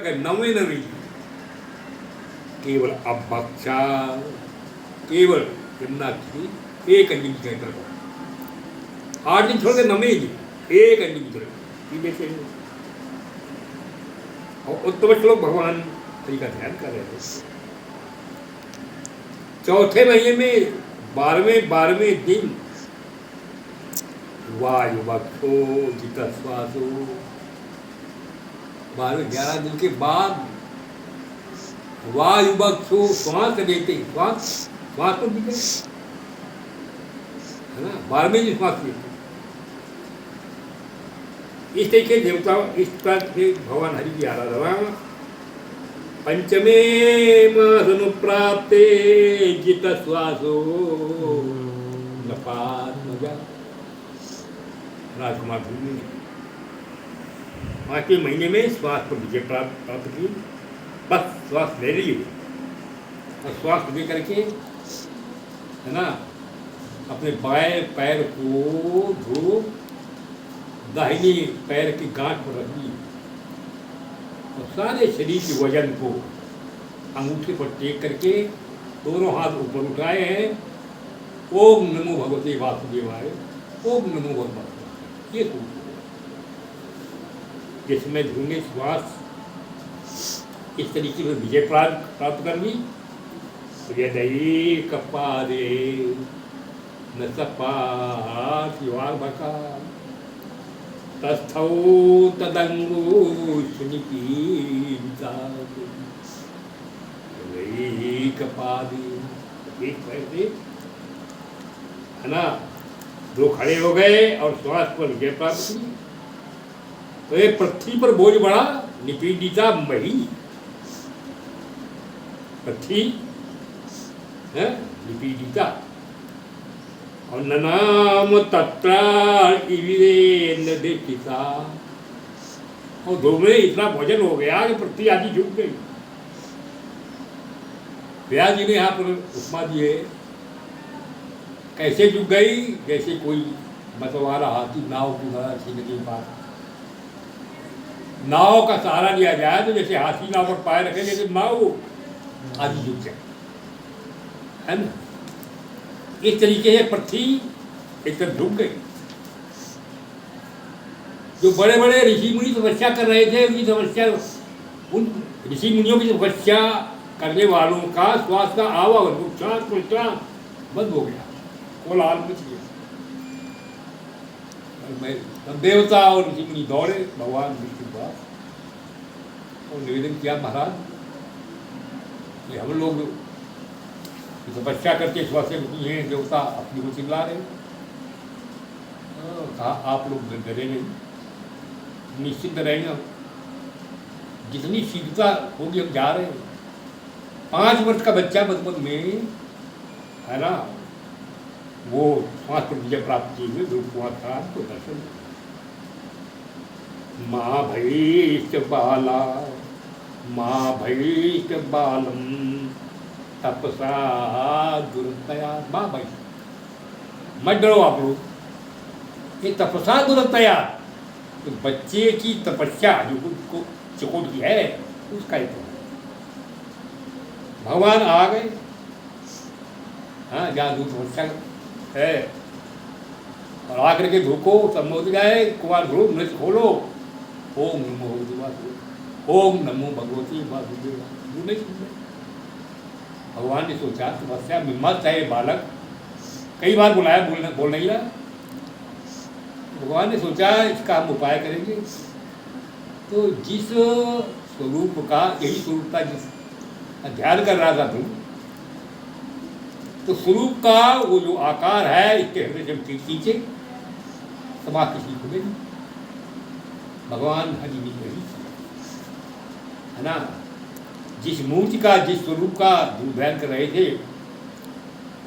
के नवे न रही केवल अभक्षा केवल यमुना की एक अंजलि कहकर 8 दिन छोड़ के नवे जी एक अंजलि चढ़ जैसे और उत्तम श्लोक भगवान हरि का ध्यान कर रहे थे। चौथे महीने में 12वें दिन वायु बक्षो जित श्वासो 11 दिन के बाद वायु बक्षो श्वास लेते श्वास तो दिखे है ना 12वें दिन श्वास लेते इस तरीके देवता इस प्रकार से भगवान हरि की आराधना। पंचमे मासनुप्राप्ते जित श्वासो नपात्मजा राजकुमार भूमि ने 5वें महीने में श्वास पर विजय प्राप्त की। बस श्वास ले रही और श्वास ले करके है ना अपने बाएं पैर को धो दाहिनी पैर की गांठ पर रख दी और सारे शरीर के वजन को अंगूठे पर टेक करके दोनों हाथ ऊपर उठाए हैं। ओम नमो भगवते वासुदेवाय ओम नमो भगवते ये जिसमें धुने श्वास इस तरीके से विजय प्राप्त कर ली। यदि कपादे न सपा शिवार भका तस्थौ तदंगो सुनिपीता एक पैर से है ना दो खड़े हो गए और श्वास पर विजय प्राप्त की। तो एक पृथ्वी पर बोझ बढ़ा निपीडिता मही पृथ्वी है निपीडिता और ननाम तत्रा इविरेन देखिता और धूमरे इतना भोजन हो गया कि पृथ्वी आदि झुक गई। व्यास जी ने यहाँ पर उपमा दी है कैसे झुक गई जैसे कोई मतवारा हाथी नाव की तरह छीन के पास नाव का सहारा लिया जाए तो जैसे हाथी नाव पर पाए रखे जैसे नाव आदि झुक जाए है ना। इस तरीके से पृथ्वी एकदम झुक गई। जो बड़े बड़े ऋषि मुनि तपस्या कर रहे थे उनकी तपस्या उन ऋषि मुनियों की तपस्या करने वालों का श्वास का आवागमन उच्चास प्रचार बंद हो गया कोलाहल मच गया। तब देवता और ऋषि मुनि दौड़े भगवान विष्णु के पास और निवेदन किया महाराज कि हम लोग तपस्या करके श्वास रुकी हैं देवता अपनी को चिल्ला रहे। कहा आप लोग डरे नहीं निश्चित रहेंगे जितनी शीघ्रता होगी हम जा रहे हैं। 5 वर्ष का बच्चा बचपन में है ना वो श्वास पर विजय प्राप्त किए हुए ध्रुव कुमार था को दर्शन माँ भैष्ट बाला माँ भैष्ट बालम तपसा दुरतया माँ भाई मत डरो आप लोग ये तपसा दुरतया तो बच्चे की तपस्या जो को चकोट की है उसका ही तो भगवान आ गए। हाँ जहाँ दूर तपस्या है और आकर के धूको संबोध गए कुमार ध्रुव नृत्य खोलो ओम नमो ओम नमो भगवती वासुदेव नहीं सुन रहे। भगवान ने सोचा तपस्या में मत है बालक कई बार बुलाया बोल नहीं रहा। भगवान ने सोचा इसका हम उपाय करेंगे। तो जिस स्वरूप का यही स्वरूप था जिस ध्यान कर रहा था तुम तो स्वरूप का वो जो आकार है इसके हृदय से खींचे समाधि किसी खुलेगी। भगवान हरि ने यही है ना जिस मूर्ति का जिस स्वरूप का ध्यान कर रहे थे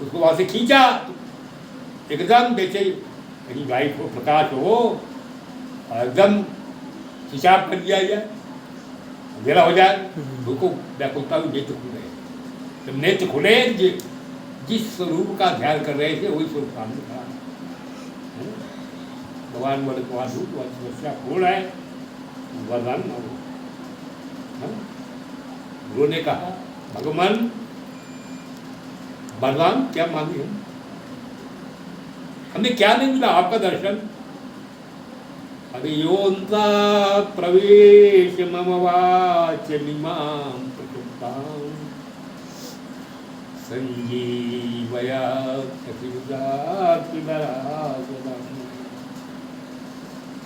उसको वहां से खींचा एकदम जैसे कहीं लाइट हो प्रकाश हो और एकदम हिसाब कर दिया जाए अंधेरा हो जाए रुको व्याकुलता में नेत्र खुल गए। जब नेत्र खुले जिस स्वरूप का ध्यान कर रहे थे वही स्वरूप सामने खड़ा भगवान बोले समस्या खोल है वरदान उन्होंने कहा भगवान भगवान क्या मांगे हमें क्या नहीं मिला आपका दर्शन। अरे योन्ता प्रवेश मम वाचमिमां प्रसुप्तां संजीवया सखिदात्मरासदाम्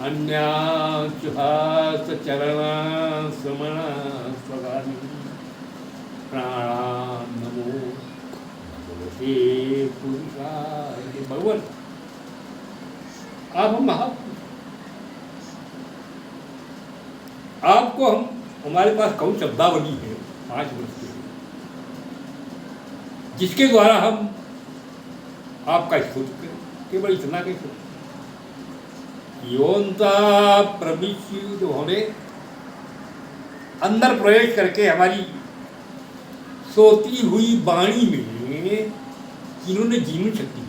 अन्याचरणा समना स्वगामी प्राणान् नमो भगवते पुरुषाय। भगवान आप हम आपको हम हमारे पास कौन शब्दावली है 5 वर्ष के लिए जिसके द्वारा हम आपका स्तुति करें। केवल इतना कैसे योन्ता प्रविश्य उन्होंने अंदर प्रवेश करके हमारी सोती हुई वाणी में इन्होंने जीवन शक्ति दी।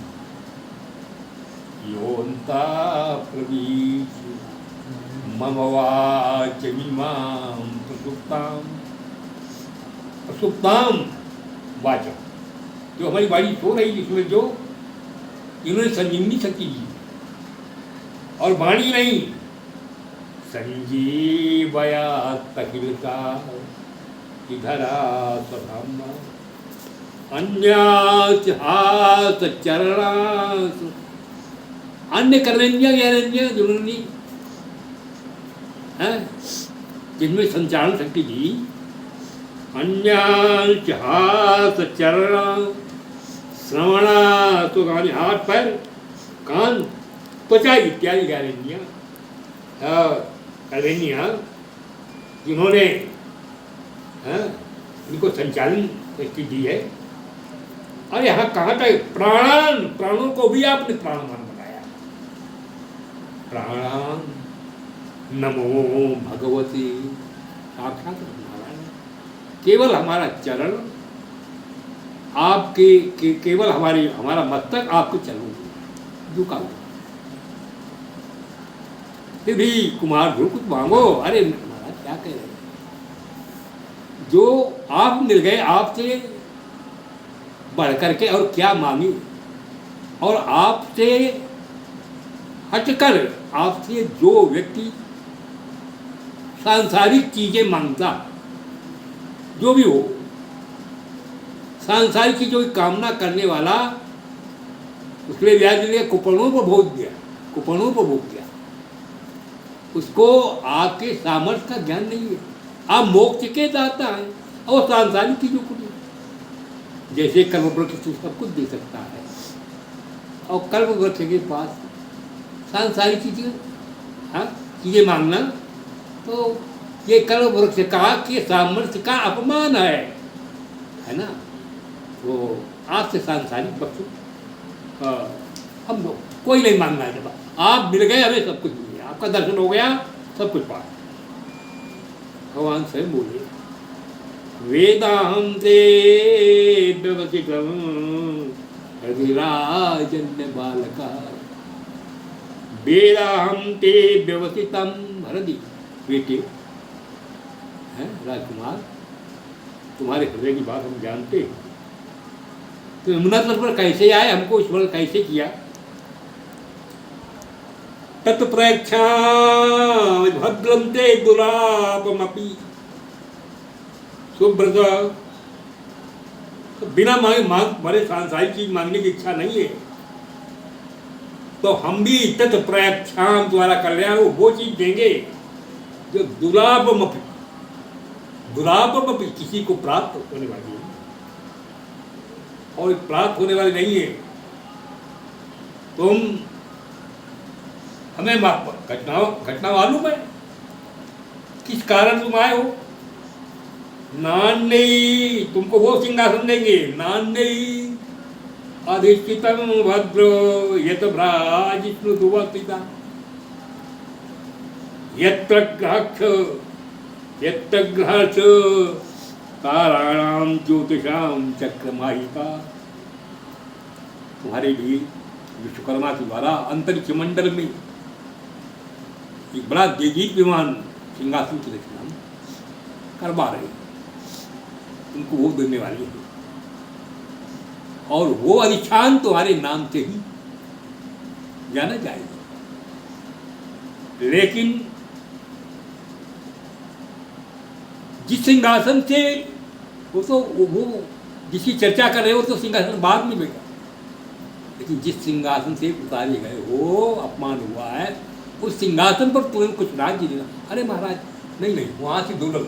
योन्ता प्रविश्य मम वाचमिमां प्रसुप्तां प्रसुप्तां वाचा जो हमारी वाणी सो रही जिसमें जो इन्होंने संजीवनी शक्ति दी और वाणी नहीं संजीवया तकिलता इधरा स्वधाम्ना अन्याच चरणास अन्य कर्मेंद्रियां ज्ञानेंद्रियां जिन्होंने जिनमें संचारण शक्ति दी अन्याच हाथ चरण श्रवणा तो गाने हाथ पैर कान त्वचा इत्यादि ज्ञानेंद्रियां कर्मेंद्रियां जिन्होंने इनको संचालन शक्ति दी है। और यहाँ कहाँ तक प्राणों को भी आपने प्राणमान बनाया। प्राणान नमो भगवती साक्षात नारायण। केवल हमारा चरण आपके केवल हमारा मस्तक आपके चरणों झुका हुआ। फिर भी कुमार ध्रुव कुछ मांगो। अरे महाराज क्या कह रहे हैं, जो आप मिल गए आपसे बढ़ करके और क्या मांगी। और आपसे हटकर आपसे जो व्यक्ति सांसारिक चीजें मांगता जो भी हो सांसारिक चीजों की कामना करने वाला उसके ब्याज लिया कुपनों पर भोग दिया कुपनों पर भोग दिया। उसको आपके सामर्थ्य का ज्ञान नहीं है। आप मोक्ष के दाता है और सांसारिक चीजों को जैसे कल्पवृक्ष सब कुछ दे सकता है और कल्पवृक्ष के पास सांसारिक चीजें मांगना तो ये कल्पवृक्ष का के सामर्थ्य का अपमान है ना। तो आपसे सांसारिक वस्तु हम लोग कोई नहीं मांगना है। जब आप मिल गए हमें सब कुछ मिल गया, आपका दर्शन हो गया सब कुछ पा। भगवान स्वयं बोले वेदाहं ते व्यवसितं हृदिराजन्य बालका वेदाहं ते व्यवसितं हृदि। बेटे हैं राजकुमार तुम्हारे हृदय की बात हम जानते हैं। तो यमुना तट पर कैसे आए, हमको स्मरण कैसे किया। तत्प्रयक्षा भद्रं ते दुरापमपि सुब्रत। तो बिना मांग बड़े सांसारिक चीज मांगने की इच्छा नहीं है तो हम भी तत्प्रयक्षाम द्वारा कल्याण वो चीज देंगे जो दुरापमपि किसी को प्राप्त होने वाली है और प्राप्त होने वाली नहीं है। तुम हमें घटना मालूम है किस कारण तुम आए हो। नान्य तुमको वो सिंहासन देंगे नान्य अधिष्ठितम भद्र यत भ्राजिष्णुवतिता यत्र ग्रहक्ष ताराणाम ज्योतिषाम चक्रमाहिका। तुम्हारे लिए विश्वकर्मा के द्वारा अंतरिक्ष मंडल में एक बड़ा तेजीत विमान सिंहासन की रचना करवा रहे तुमको वो देने वाली है, और वो अधिष्ठान तुम्हारे नाम से ही जाना जाएगा। लेकिन जिस सिंहासन से वो जिसकी चर्चा कर रहे हो, तो सिंहासन बाद में मिलेगा, लेकिन जिस सिंहासन से उतारे गए हो, अपमान हुआ है, उस सिंहासन पर तुम्हें कुछ राज्य देना। अरे महाराज नहीं नहीं, वहाँ से दो लोग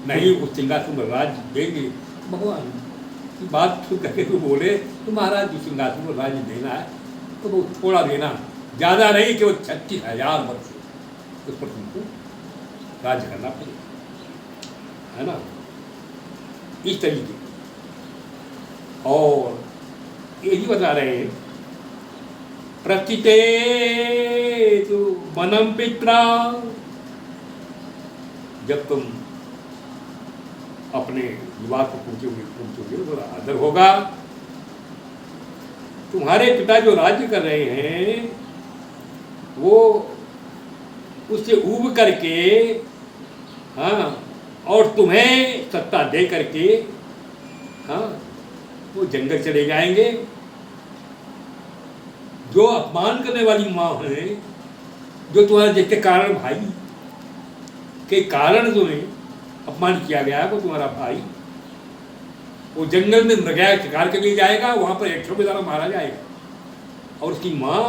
नहीं, उस सिंहासन पर राज्य देंगे। भगवान की बात सुन करके तो बोले, तो महाराज जिस सिंहासन पर राज्य देना है तो वो थोड़ा देना, ज़्यादा नहीं, केवल 36,000 वर्ष उस पर तुमको राज्य करना पड़ेगा, है ना, इस तरीके। और यही बता रहे हैं, प्रथिते तो मनम पित्रा, जब तुम अपने युवा को पूछोगे तो आदर होगा। तुम्हारे पिता जो राज्य कर रहे हैं वो उससे ऊब करके, हाँ, और तुम्हें सत्ता दे करके, हाँ, वो जंगल चले जाएंगे। जो अपमान करने वाली माँ है, जो तुम्हारे जिसके कारण भाई के कारण तुम्हें अपमान किया गया है, वो तुम्हारा भाई वो जंगल में मृगया शिकार के लिए जाएगा, वहाँ पर 100 के द्वारा मारा जाएगा, और उसकी माँ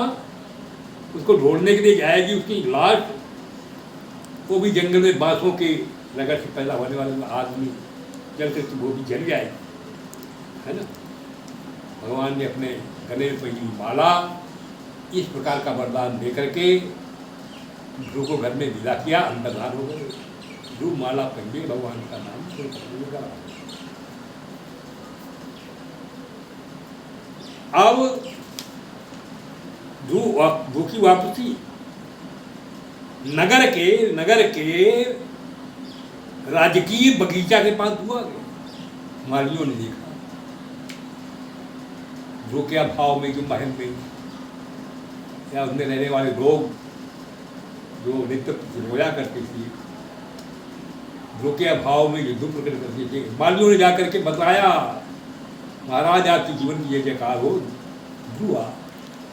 उसको ढूंढने के लिए जाएगी। उसकी लाश वो भी जंगल में बांसों के रगड़ से पैदा होने वाले आदमी जल से वो भी जल जाएगी, है ना। भगवान ने अपने गले में पहली माला इस प्रकार का वरदान दे करके ध्रुव को घर में विदा किया, अंतर्धान हो गए। ध्रुव माला पहले भगवान का नाम सुन। अब ध्रुव की वापसी नगर के राजकीय बगीचा के पास हुआ गया। मालियों ने देखा ध्रुव के अभाव में, जो महल में या उसमें रहने वाले लोग जो नित्य रोया करते थे, ध्रुव के अभाव में युद्ध प्रकट करते थे, मालियों ने जाकर के बताया, महाराज आपके जीवन की जय जयकार हो,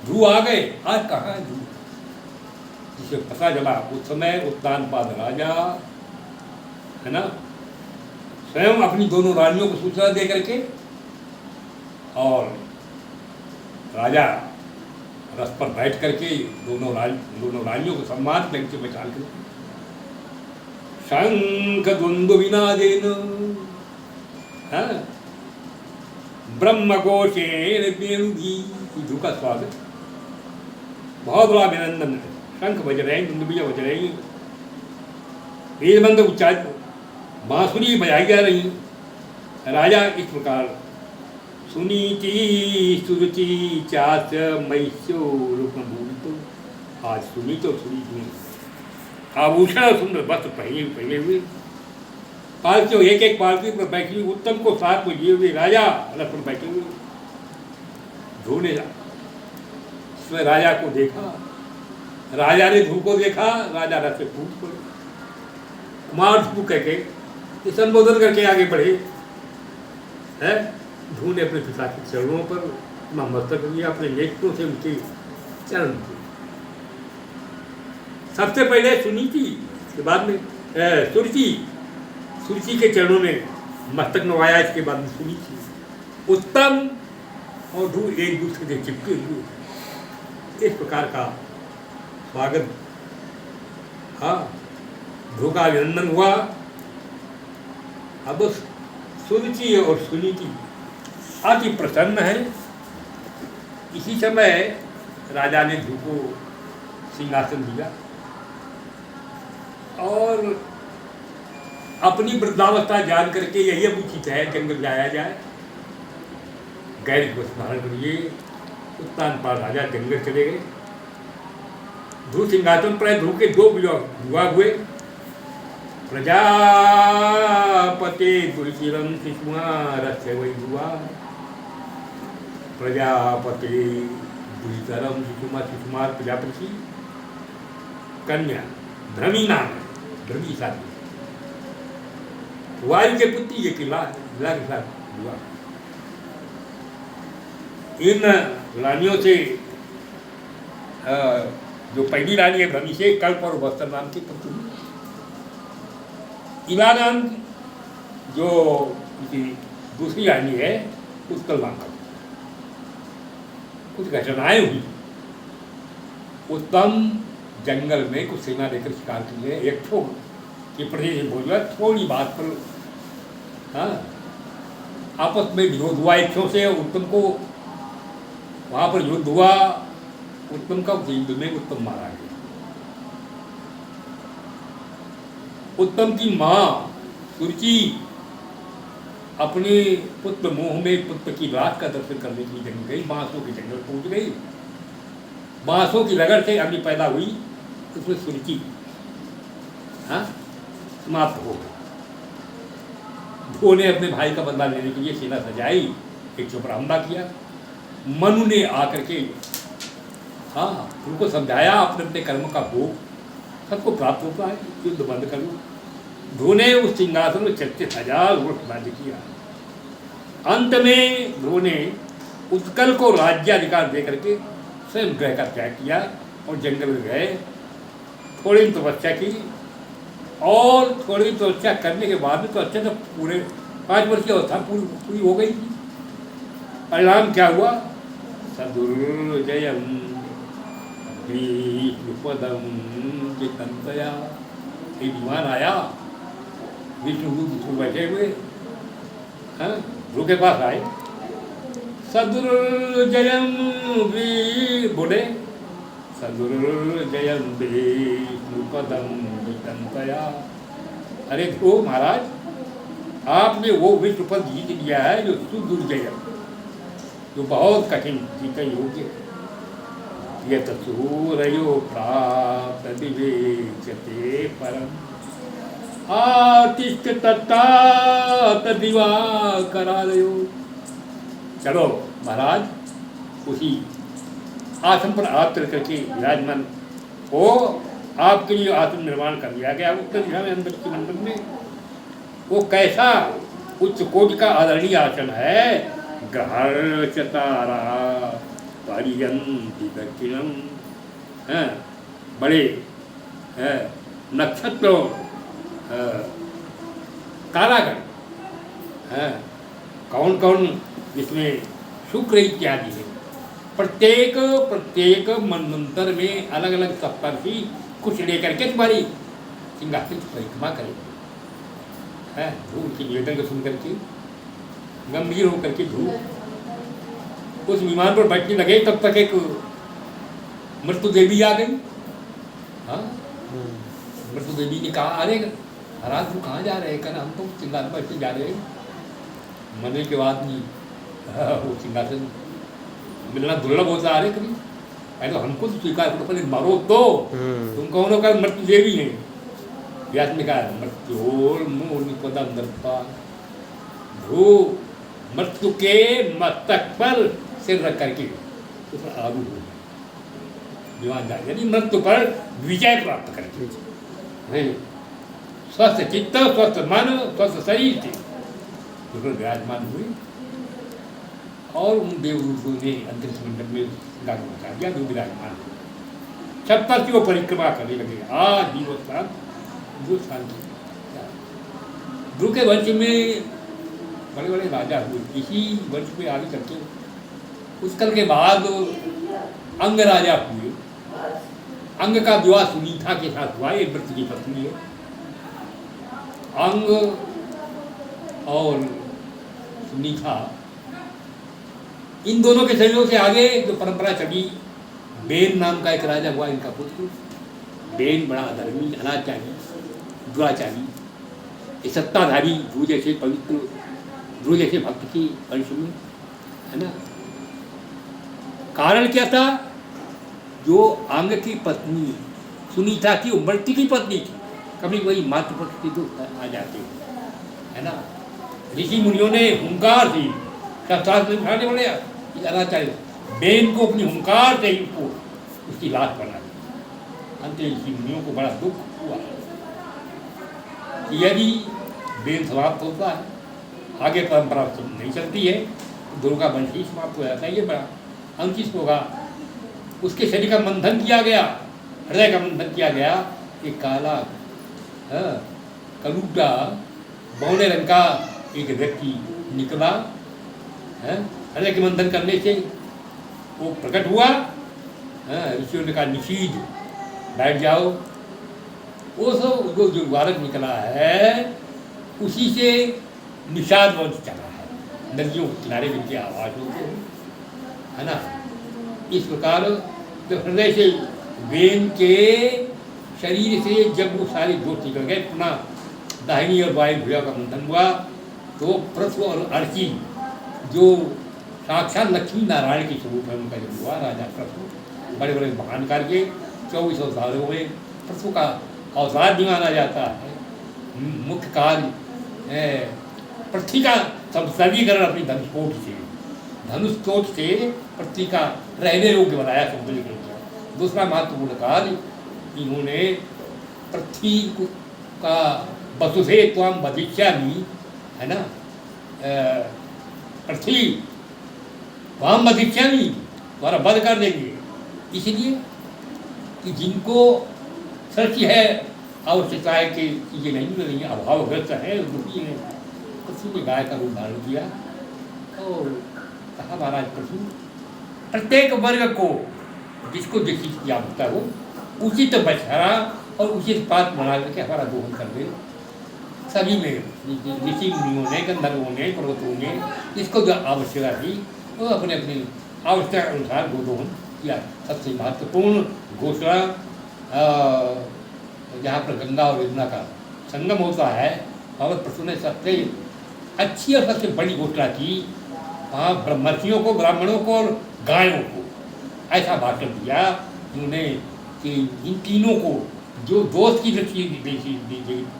ध्रुव आ गए। आज कहाँ है ध्रुव? जिसे पता चला उस समय उत्तानपाद राजा, है ना, स्वयं अपनी दोनों रानियों को सूचना दे करके, और राजा रथ पर बैठ करके दोनों रानियों को सम्मान करके बैठा कर शंख द्वंद्व विनादेन, ब्रह्म घोषेण वेणुभी, ध्रुव का स्वागत, बहुत बड़ा अभिनंदन है। शंख बज रहे हैं, दुंदुभियां बज रही हैं, वेद मंत्र उच्चारित, बांसुरी बजाई जा रही। राजा इस प्रकार सुनीति सुरुचि चाच मैसूरुपभूतो, आज सुनीत और सुनीति आभूषण सुंदर वस्त्र पहने हुए, पालकियों एक एक पालकी पर बैठी हुई, उत्तम को साथ में लिए हुए राजा रथ पर बैठे हुए। ध्रुव ने उसने राजा को देखा, राजा ने ध्रुव को देखा, राजा रथ से कूद पड़े, कुमार ध्रुव कह के संबोधन करके आगे बढ़े। है ध्रुव ने अपने पिता के चरणों पर मस्तक दिया, अपने नेत्रों से उनके चरण किए। सबसे पहले सुनीति, इसके बाद में सुरुचि के चरणों में मस्तक नवाया, इसके बाद में सुनीति। उत्तम और ध्रुव एक दूसरे से चिपके हुए, इस प्रकार का स्वागत, हाँ, ध्रुव का अभिनंदन हुआ। अब सुरुचि और सुनीति अति प्रसन्न है। इसी समय राजा ने ध्रुव को सिंहासन दिया और अपनी वृद्धावस्था जान करके यही अब उचित है जंगल जाया जाए। गैर को स्मरण करिए, उत्तानपाद राजा जंगल चले गए। ध्रुव सिंहासन पर, ध्रुव के 2 विवाह हुए। प्रजापते दुर्शिरम शिशुमारस्य वै ध्रुवा, प्रजापते दुर्धरम शिशुमार प्रजापति, कन्या भ्रमी नाम है, भ्रमी शादी, वायु के पुत्री ये किला है। मिला के साथ हुआ। इन रानियों से जो पहली रानी है भ्रमी से कल्प और बस्तर नाम की पुत्री, इलानंद जो दूसरी रानी है उत्कल नाम का। कुछ घटनाएं हुई। उत्तम जंगल में कुछ सेना लेकर शिकार के लिए एक ठो ये प्रदेश बोल रहा थोड़ी बात पर हाँ आपस में विरोध हुआ एक ठो से। उत्तम को वहाँ पर युद्ध हुआ, उत्तम का युद्ध में उत्तम मारा गया। उत्तम की माँ सुरुचि अपने पुत्र मोह में पुत्र की लाश का दर्शन करने के लिए जंगल गई, बांसों के जंगल पहुंच गई। बांसों की रगड़ से अग्नि पैदा हुई, उसमें सुरुचि समाप्त हो गई। ध्रुव ने अपने भाई का बदला लेने के लिए सेना सजाई, एक चोपड़ा हमला किया। मनु ने आकर के उनको समझाया अपने अपने कर्म का भोग सबको प्राप्त होता है, युद्ध बंद कर लो। ध्रुव ने उस सिंहासन में 36,000 वर्ष राज्य किया। अंत में ध्रुव ने उत्कल को राज्याधिकार दे करके स्वयं ग्रह का त्याग किया और जंगल में गए। थोड़ी तपस्या की और थोड़ी तपस्या करने के बाद में तो अच्छे से पूरे 5 वर्ष की अवस्था पूरी हो गई। परिणाम क्या हुआ? सदुर्जयम विष्णुपदम जितंतया। एक विमान आया, विष्णु बैठे हुए ध्रुव के पास आए। सदुर्जयम बोले, सदुर्जयम विष्णुपदम जितंतया। अरे ध्रुव महाराज, आपने वो विष्णुपद जीत लिया है जो सुदुर्जयम, जो बहुत कठिन जीतने योग्य। यत सूरयो प्राप्त विवेचते परम आतिष्ठ तत्तात दिवाकरालयो। चलो महाराज, उसी आसन पर आप चल करके विराजमान हो। आपके लिए आसन निर्माण कर दिया गया उत्तर दिशा में, अंदर के मंडप में। वो कैसा उच्च कोटि का आदरणीय आसन है। ग्रहण चतारा परियंति दक्षिणम, बड़े नक्षत्रों तारागण कौन कौन जिसमें शुक्र इत्यादि है। प्रत्येक मनवंतर में अलग अलग सप्तर्षि कुछ लेकर के तुम्हारी सिंहासन की परिक्रमा करेंगे। ध्रुव की निवेदन को सुन करके गंभीर होकर के ध्रुव उस विमान पर बैठने लगे। तब तक एक मृत्यु देवी आ गई। मृत्यु देवी ने कहा, अरे महाराज तुम कहाँ जा रहे हैं? कहना हम तो सिंहासन बैठने जा रहे हैं। मरने के बाद नहीं वो सिंहासन मिलना दुर्लभ होता है। अरे कभी पहले तो हमको तो स्वीकार करो, पहले मरो तो। तुम कौन हो? मृत्यु देवी है। व्यास ने कहा मृत्योर मुनिपदम दत्ता। ध्रुव मृत्यु के मस्तक पर सिर रख करके उस पर आरूढ़ हो विमान जाए, यानी मृत्यु पर विजय प्राप्त करके स्वस्थ चित्त, स्वस्थ मन, स्वस्थ शरीर से उसमें विराजमान हुए। और उन देवदूतों ने अंतरिक्ष मंडल में गाड़ी बचा दिया जो विराजमान हुए। 70 की वो परिक्रमा करने लगे। आज दिवस ध्रुव के वंश में बड़े बड़े राजा हुए। इसी वंश में आगे करके उत्कल के बाद अंग राजा हुए। अंग का विवाह सुनीता के साथ हुआ। ये मृत्यु की पत्नी है। अंग और सुनीता, इन दोनों के सहयोग से आगे जो परंपरा चली, बेन नाम का एक राजा हुआ इनका पुत्र। बेन बड़ा अधर्मी, अनाचारी, दुराचारी, ये सत्ताधारी ध्रुव जैसे पवित्र, ध्रुव जैसे भक्त की वंश में, है ना। कारण क्या था? जो अंग की पत्नी सुनीता की मृत्यु की पत्नी थी। कभी वही मातृपक्ष के दुख आ जाते है ना। ऋषि मुनियों ने हुंकार दी, शास्त्रार्थ में बिठाने वाले अनाचार्य बेन को अपनी हुंकार से ही को उसकी लाश बना दी। अंत ऋषि मुनियों को बड़ा दुख हुआ। यदि बेन समाप्त होता है आगे परंपरा नहीं चलती है, दुर्गा वंश ही समाप्त हो जाता है। ये बड़ा अनुचित होगा। उसके शरीर का मंथन किया गया, हृदय का मंथन किया गया, एक काला कलूटा बौने रंग का एक व्यक्ति निकला। हृदय के मंथन करने से वो प्रकट हुआ। ऋषियों ने कहा निषीद, बैठ जाओ। वो सब जो बालक निकला है उसी से निषाद वंश चला है, नदियों के किनारे जिनकी आवाज़ होती है ना। इस प्रकार जब हृदय से वेन के शरीर से जब वो सारे दोष निकल गए, पुनः दाहिनी और बाएं भुजा का मंथन हुआ, तो पृथ्वी और अर्ची जो साक्षात लक्ष्मी नारायण के स्वरूप है उनका जब हुआ, राजा पृथ्वी बड़े बड़े महान कार्य 24 अवतारों में पृथ्वी का अवतार भी माना जाता है। मुख्य कार्य पृथ्वी का सरलीकरण अपनी धनुष से पृथ्वी का रहने योग्य बनाया, सरलीकरण किया। दूसरा महत्वपूर्ण कार्य इन्होंने पृथ्वी का वसुधे त्वं वदिष्यामि, है ना, पृथ्वी त्वं वदिष्यामि, तुम्हारा वध कर देंगे। इसलिए कि जिनको सच है आवश्यकता है कि ये नहीं मिल रही है, अभावग्रस्त है, दुखी है, पृथ्वी ने गाय का रूप धारण किया और कहा महाराज पशु प्रत्येक वर्ग को जिसको जिस चीज़ की आवश्यकता हो उचित बछड़ा और उचित पात बना करके हमारा दोहन कर दे। सभी में ऋषि मुनियों ने, गंधर्वों ने, पर्वतों ने इसको जो आवश्यकता थी वो अपने अपनी आवश्यकता अनुसार गोदोहन किया। सबसे महत्वपूर्ण घोषणा जहाँ पर गंगा और यमुना का संगम होता है, भगवत प्रभु ने सबसे अच्छी और सबसे बड़ी घोषणा की। वहाँ ब्रह्मर्षियों को, ब्राह्मणों को और गायों को ऐसा भाषण दिया उन्होंने कि इन तीनों को जो दोष की दृष्टि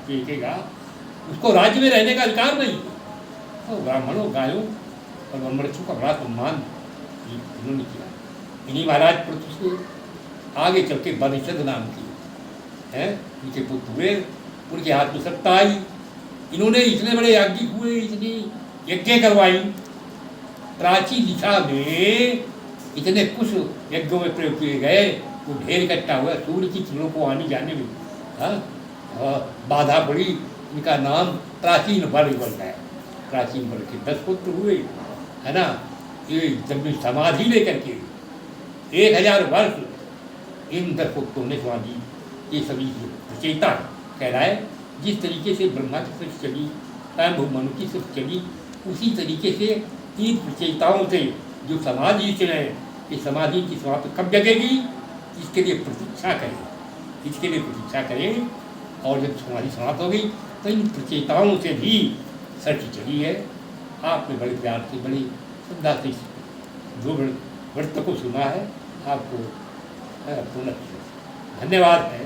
देखेगा उसको राज्य में रहने का अधिकार नहीं। तो ब्राह्मणों, गायों और ब्रह्मर्षियों का बड़ा सम्मान इन्होंने किया। इन्हीं महाराज पृथ्वी से आगे चल के बनिषद नाम की है, उनके पुत्र हुए, उनके हाथ में सत्ता आई। इन्होंने इतने बड़े याज्ञिक हुए, इतनी यज्ञ करवाई, प्राचीन दिशा में इतने कुछ यज्ञों में प्रयोग किए गए, वो ढेर इकट्ठा हुआ। सूर्य की किरणों को आने जाने में बाधा पड़ी। इनका नाम प्राचीन वर्ग बन गया। प्राचीन वर्ग के 10 पुत्र हुए, है ना। ये जब समाधि लेकर के 1000 वर्ष इन 10 पुत्रों ने समाधि, ये सभी प्रचेता कहलाए। जिस तरीके से ब्रह्मा की सृष्टि चली, स्वयं मनु की सृष्टि चली, उसी तरीके से इन प्रचेताओं से जो समाधि चले, इस समाधि की समाप्ति कब जगेगी, इसके लिए प्रतीक्षा करें, इसके लिए प्रतीक्षा करें। और जब समाधि समाप्त होगी तो इन प्रचेताओं से भी सृष्टि चली है। आपने बड़े प्यार से, बड़ी श्रद्धा से जो व्रत को सुना है, आपको पुनः धन्यवाद है।